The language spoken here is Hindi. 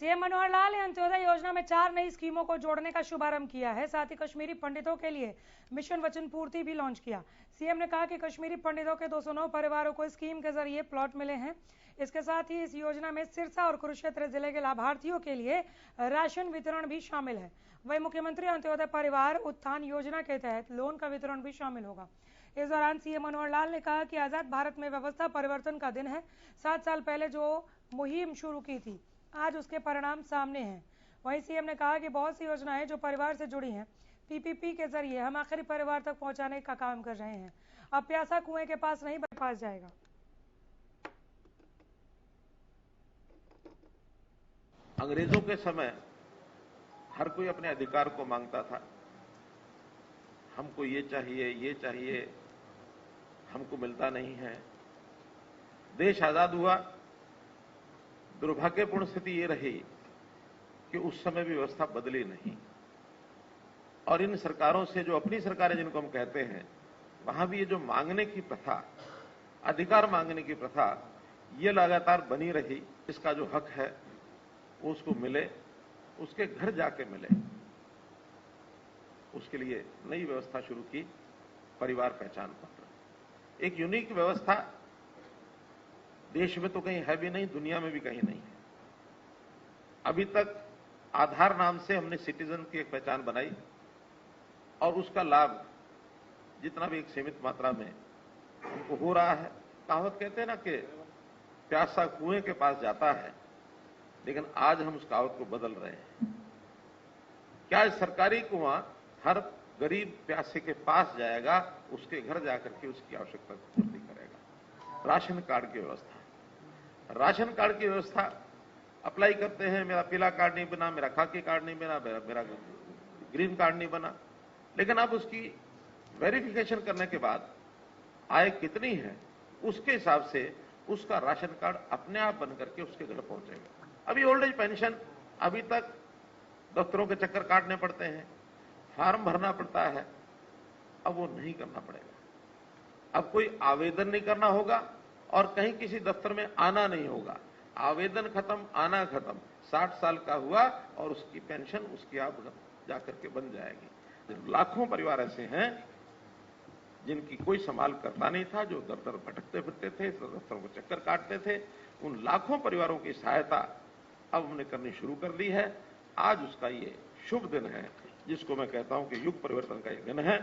सीएम मनोहर लाल ने अंत्योदय योजना में 4 नई स्कीमों को जोड़ने का शुभारंभ किया है। साथ ही कश्मीरी पंडितों के लिए मिशन वचन पूर्ति भी लॉन्च किया। सीएम ने कहा कि कश्मीरी पंडितों के 209 परिवारों को स्कीम के जरिए प्लॉट मिले हैं। इसके साथ ही इस योजना में सिरसा और कुरुक्षेत्र जिले के लाभार्थियों के लिए राशन वितरण भी शामिल है। वहीं मुख्यमंत्री अंत्योदय परिवार उत्थान योजना के तहत लोन का वितरण भी शामिल होगा। इस दौरान सीएम मनोहर लाल ने कहा कि आजाद भारत में व्यवस्था परिवर्तन का दिन है। 7 साल पहले जो मुहिम शुरू की थी, आज उसके परिणाम सामने हैं। वहीं सीएम ने कहा कि बहुत सी योजनाएं जो परिवार से जुड़ी हैं, पीपीपी के जरिए हम आखिरी परिवार तक पहुंचाने का काम कर रहे हैं। अब प्यासा कुएं के पास नहीं, पास जाएगा। अंग्रेजों के समय हर कोई अपने अधिकार को मांगता था। हमको ये चाहिए, हमको मिलता नहीं है। देश आजाद हुआ। दुर्भाग्यपूर्ण स्थिति ये रही कि उस समय भी व्यवस्था बदली नहीं, और इन सरकारों से, जो अपनी सरकारें जिनको हम कहते हैं, वहां भी ये जो मांगने की प्रथा, अधिकार मांगने की प्रथा, ये लगातार बनी रही। इसका जो हक है वो उसको मिले, उसके घर जाके मिले। उसके लिए नई व्यवस्था शुरू की, परिवार पहचान पत्र। एक यूनिक व्यवस्था देश में तो कहीं है भी नहीं, दुनिया में भी कहीं नहीं है। अभी तक आधार नाम से हमने सिटीजन की एक पहचान बनाई, और उसका लाभ जितना भी एक सीमित मात्रा में हमको हो रहा है। कहावत कहते हैं ना कि प्यासा कुएं के पास जाता है, लेकिन आज हम उस कहावत को बदल रहे हैं। क्या सरकारी कुआं हर गरीब प्यासे के पास जाएगा, उसके घर जाकर के उसकी आवश्यकता की पूर्ति करेगा। राशन कार्ड की व्यवस्था, राशन कार्ड की व्यवस्था अप्लाई करते हैं, मेरा पीला कार्ड नहीं बना, मेरा खाकी कार्ड नहीं बना, मेरा ग्रीन कार्ड नहीं बना, लेकिन अब उसकी वेरिफिकेशन करने के बाद आय कितनी है, उसके हिसाब से उसका राशन कार्ड अपने आप बन करके उसके घर पहुंचेगा। अभी ओल्ड एज पेंशन, अभी तक दफ्तरों के चक्कर काटने पड़ते हैं, फॉर्म भरना पड़ता है, अब वो नहीं करना पड़ेगा। अब कोई आवेदन नहीं करना होगा और कहीं किसी दफ्तर में आना नहीं होगा। आवेदन खत्म, आना खत्म। 60 साल का हुआ और उसकी पेंशन उसकी आप जाकर के बन जाएगी। लाखों परिवार ऐसे हैं जिनकी कोई संभाल करता नहीं था, जो दफ्तर भटकते फिरते थे, दफ्तरों को चक्कर काटते थे। उन लाखों परिवारों की सहायता अब हमने करनी शुरू कर दी है। आज उसका ये शुभ दिन है, जिसको मैं कहता हूं कि युग परिवर्तन का ये दिन है।